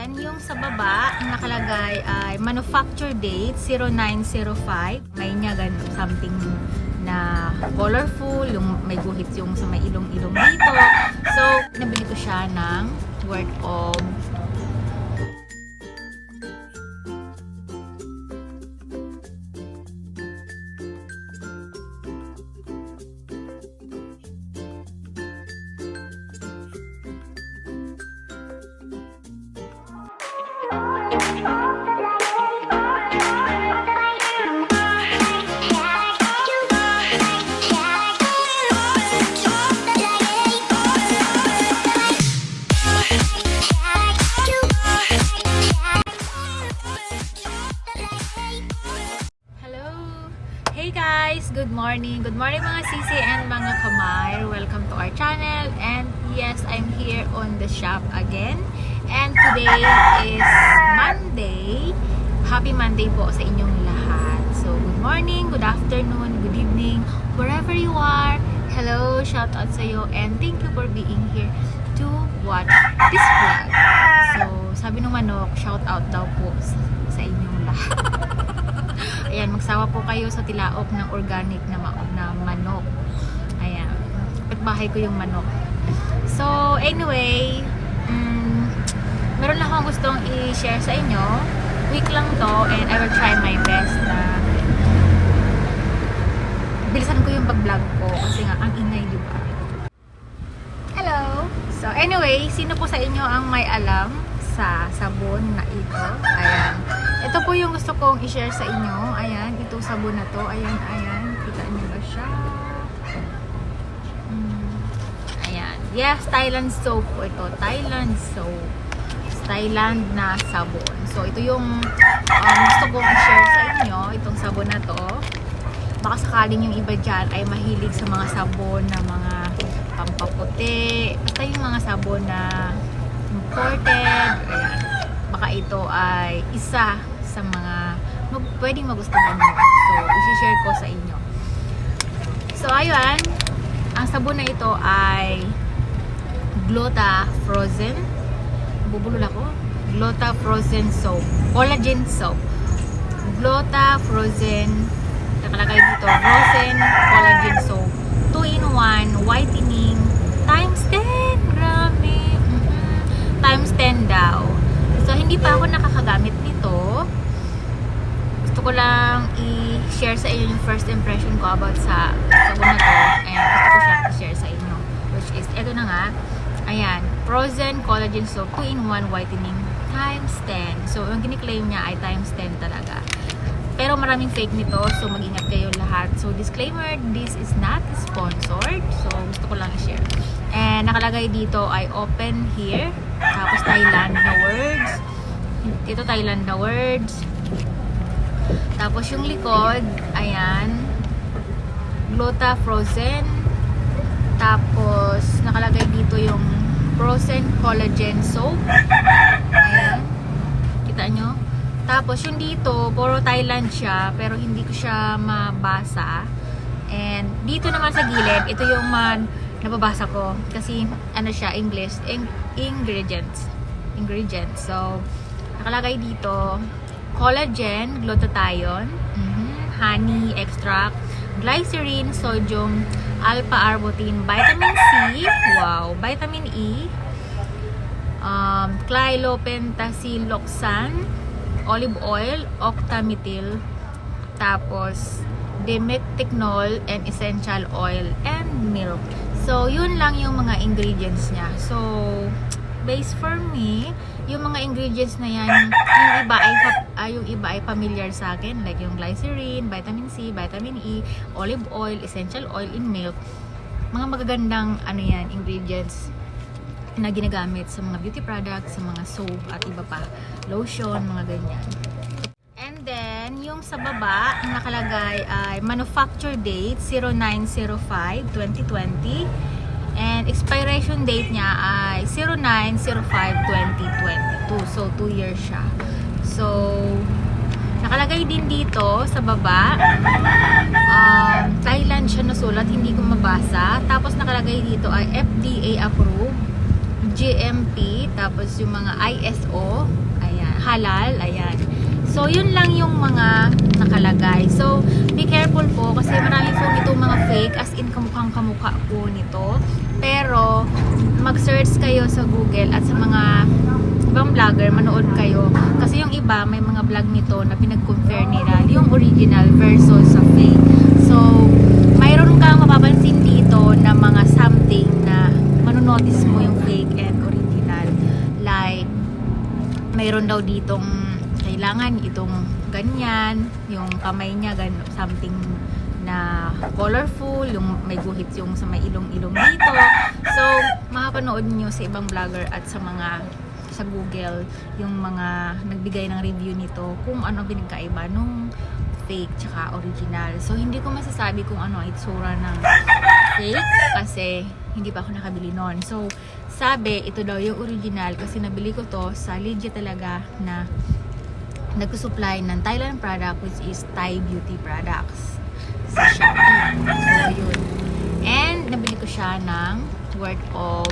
then, yung sa baba, ang nakalagay ay manufacture date 0905. May niya ganun, something na colorful, yung may guhit yung sa may ilong-ilong dito. So, nabili ko siya ng worth of Hey guys! Good morning! Good morning mga sisi and mga kamay! Welcome to our channel, and yes, I'm here on the shop again, and today is Monday. Happy Monday po sa inyong lahat. So, good morning, good afternoon, good evening, wherever you are. Hello! Shout out sa iyo, and thank you for being here to watch this vlog. So, sabi ng manok, shout out daw po sa inyong lahat. Ayan, magsawa po kayo sa tilaok ng organic na manok. Ayan, bahay ko yung manok. So, anyway, meron lang akong gustong i-share sa inyo. Week lang to, and I will try my best na bilisan ko yung pag-vlog ko kasi nga, ang ingay, diba? Hello! So, anyway, sino po sa inyo ang may alam sa sabon na ito? Ayan. Ito po yung gusto kong i-share sa inyo. Ayan, itong sabon na to. Ayan, ayan. Kita niyo ba siya? Ayan. Yes, Thailand soap po ito. Thailand soap. Thailand na sabon. So, ito yung gusto kong i-share sa inyo. Itong sabon na to. Baka sakaling yung iba dyan ay mahilig sa mga sabon na mga pampaputi. Basta yung mga sabon na imported. Ayan. Baka ito ay isa sa mga pwedeng magustuhan nyo. So, i-share ko sa inyo. So, ayun. Ang sabon na ito ay Glota Frozen. Bubulol ako. Glota Frozen Soap. Collagen Soap. Glota Frozen. Nakalagay dito. Frozen Collagen Soap. 2-in-1 whitening times 10. Grabe. Times 10 daw. So, hindi pa ako nakakagamit nito. Gusto ko lang i-share sa inyo yung first impression ko about sa sabon na to. And gusto ko siyang i-share sa inyo. Which is, eto na nga. Ayan. Frozen Collagen Soap 2-in-1 Whitening times 10. So, yung kiniklaim niya ay times 10 talaga. Pero maraming fake nito. So, mag-ingat kayo lahat. So, disclaimer, this is not sponsored. So, gusto ko lang i-share. And nakalagay dito ay open here. Tapos Thailand na words. Ito Thailand na words. Tapos yung likod, ayan. Glota Frozen. Tapos nakalagay dito yung Frozen Collagen Soap. Ayan. Kita nyo? Tapos yung dito, puro Thailand siya. Pero hindi ko siya mabasa. And dito naman sa gilid, ito yung nababasa ko kasi ano siya, English, ingredients. So, nakalagay dito collagen, glutathione, honey extract, glycerin, sodium, alpha-arbutin, vitamin C, wow, vitamin E, clylopentasiloxan, olive oil, octamethyl, tapos dimethicnol, and essential oil, and milk. So, yun lang yung mga ingredients niya. So, based for me, yung mga ingredients na yan, yung iba ay familiar sa akin. Like yung glycerin, vitamin C, vitamin E, olive oil, essential oil, and milk. Mga magagandang ingredients na ginagamit sa mga beauty products, sa mga soap, at iba pa. Lotion, mga ganyan. And then, yung sa baba, ang nakalagay ay manufacture date 09/05/2020, and expiration date niya ay 09/05/2022. So, 2 years siya. So, nakalagay din dito sa baba, Thailand siya nasulat, hindi ko mabasa. Tapos nakalagay dito ay FDA approved, GMP, tapos yung mga ISO, ayan, halal, ayan. So, yun lang yung mga nakalagay. So, be careful po kasi marami po itong mga fake, as in kamukhang kamukha po nito. Pero, mag-search kayo sa Google at sa mga ibang vlogger, manood kayo. Kasi yung iba, may mga vlog nito na pinag-compare nila yung original versus sa fake. So, mayroon kang mapapansin dito na mga something na manonotice mo yung fake and original. Like, mayroon daw ditong kailangan itong ganyan, yung kamay niya, something na colorful, yung may guhit yung sa may ilong-ilong dito. So, makapanood niyo sa ibang vlogger at sa Google, yung mga nagbigay ng review nito, kung ano pinagkaiba nung fake tsaka original. So, hindi ko masasabi kung ano ang itsura ng fake kasi hindi pa ako nakabili nun. So, sabi, ito daw yung original kasi nabili ko to sa legit talaga na nagsusupply ng Thailand product, which is Thai Beauty Products sa Shopee. So, yun. And, nabili ko siya ng worth of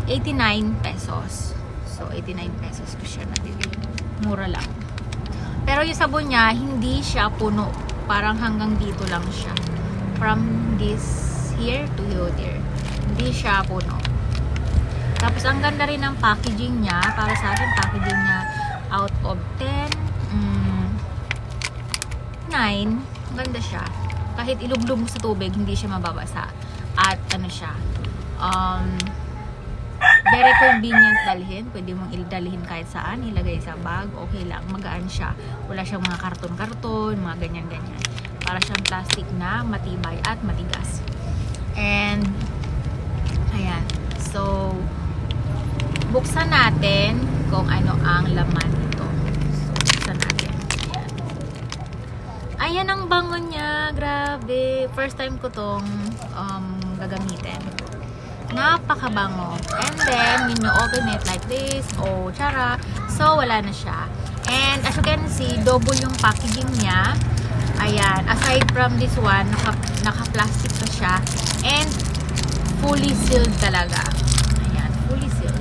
89 pesos. So, 89 pesos ko siya nabili. Mura lang. Pero yung sabon niya, hindi siya puno. Parang hanggang dito lang siya. From this here to here. Hindi siya puno. Tapos, ang ganda rin ng packaging niya. Para sa akin, packaging niya out of 10, 9, ganda siya. Kahit ilublob mo sa tubig, hindi siya mababasa. At ano siya, very convenient dalhin. Pwede mong dalhin kahit saan, ilagay sa bag, okay lang, magaan siya. Wala siyang mga karton-karton, mga ganyan-ganyan. Para siyang plastic na matibay at matigas. And, ayan. So, buksan natin kung ano ang laman nito. So, buksan natin. Ayan. Ayan ang bango niya. Grabe. First time ko tong gagamitin. Napakabango. And then, when you open it like this, oh, tara. So, wala na siya. And, as you can see, double yung packaging niya. Ayan. Aside from this one, naka-plastic pa siya. And, fully sealed talaga. Ayan. Fully sealed.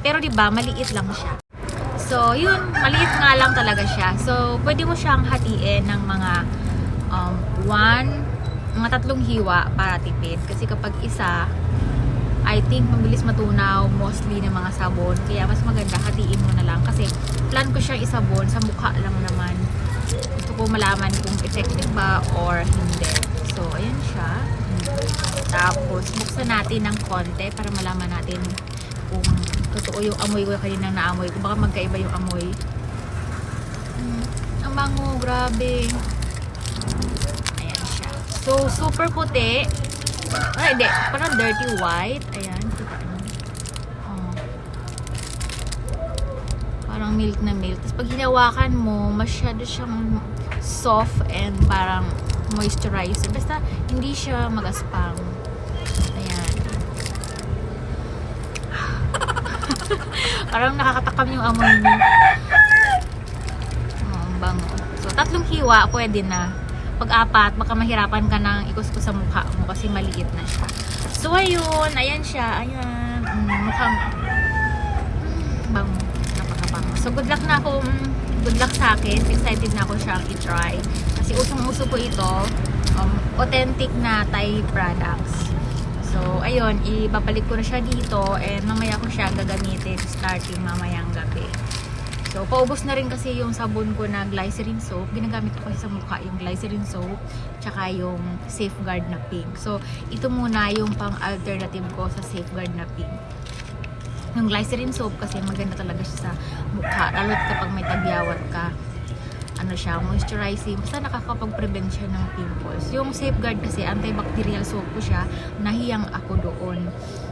Pero diba, maliit lang siya. So, yun, maliit nga lang talaga siya. So, pwede mo siyang hatiin ng mga mga 3 hiwa para tipid. Kasi kapag isa, I think mabilis matunaw mostly ng mga sabon. Kaya mas maganda, hatiin mo na lang. Kasi plan ko siyang isabon, sa mukha lang naman. Gusto ko malaman kung effective ba or hindi. So, ayan siya. Tapos, buksan natin ng konti para malaman natin kung totoo yung amoy ko kanina naamoy. Kung baka magkaiba yung amoy. Ang bango, grabe. Ayan siya. So, super puti. Ay, hindi. Parang dirty white. Ayan. Kita nyo. Oh. Parang milk na milk. Tapos, pag hinawakan mo, masyado siyang soft and parang moisturizer. Basta, hindi siya magaspang. Ayan. Parang nakakatakam yung amoy niya. Oh, ang bango. So, 3 hiwa, pwede na. Pag-4, baka mahirapan ka nang ikuskus sa mukha mo kasi maliit na siya. So, ayun. Ayan siya. Ayan. Mukhang bango. Napakabango. So, good luck na ako. Good luck sa akin. Excited na ako siyang i-try. Kasi usong-uso po ito. Authentic na Thai products. So, ayun, ibabalik ko na siya dito and mamaya ko siya gagamitin starting mamayang gabi. So, paubos na rin kasi yung sabon ko na glycerin soap. Ginagamit ko kasi sa mukha yung glycerin soap tsaka yung Safeguard na pink. So, ito muna yung pang-alternative ko sa Safeguard na pink. Yung glycerin soap kasi maganda talaga siya sa mukha. Lalo't kapag may tagyawat ka. Ano siya, moisturizing. Basta nakakapag-prevent siya ng pimples. Yung Safeguard kasi, antibacterial soap ko siya. Nahiyang ako doon.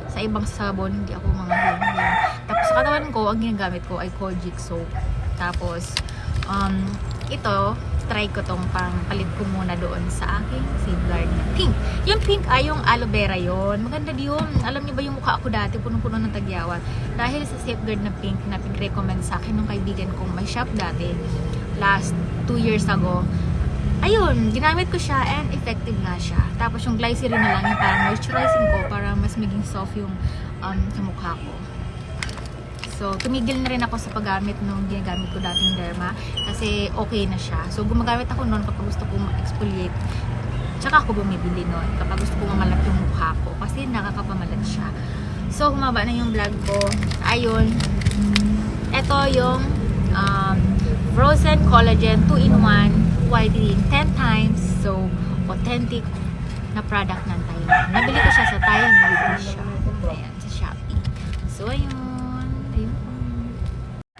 Sa ibang sabon, hindi ako mga hiyang. Tapos sa katawan ko, ang ginagamit ko ay Kojic soap. Tapos, ito, try ko tong palit ko muna doon sa aking Safeguard na pink. Yung pink ay yung aloe vera yon. Maganda yun. Alam niyo ba yung mukha ko dati, punong-puno ng tagyawat. Dahil sa Safeguard na pink na pinag-recommend sa akin ng kaibigan kong may shop dati, last 2 years ago, ayun, ginamit ko siya and effective nga siya. Tapos yung glycerin na lang yung parang moisturizing ko para mas maging soft yung sa mukha ko. So, tumigil na rin ako sa paggamit nung ginagamit ko dating derma kasi okay na siya. So, gumagamit ako noon kapag gusto kong exfoliate. Tsaka ako bumibili noon kapag gusto kong mamalat yung mukha ko kasi nakakapamalat siya. So, humaba na yung vlog ko. Ayun. Ito yung Frozen Collagen 2-in-1 whitening 10 times. So, authentic na product ng Thailand. Nabili ko siya sa Thai Beauty Shop. Ayan, sa Shopee. So, ayun.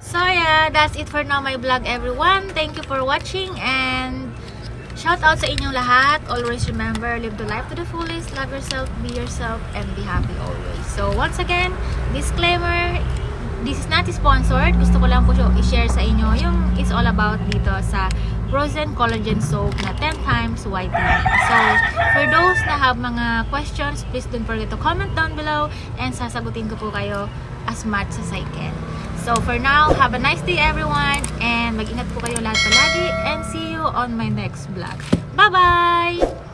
So yeah, that's it for now my vlog everyone. Thank you for watching and shout out sa inyong lahat. Always remember, live the life to the fullest, love yourself, be yourself, and be happy always. So once again, disclaimer, this is not sponsored. Gusto ko lang po i-share sa inyo yung it's all about dito sa Frozen Collagen Soap na 10 times whitening. So, for those na have mga questions, please don't forget to comment down below and sasagutin ko po kayo as much as I can. So, for now, have a nice day everyone and mag-ingat po kayo lahat palagi and see you on my next vlog. Bye-bye!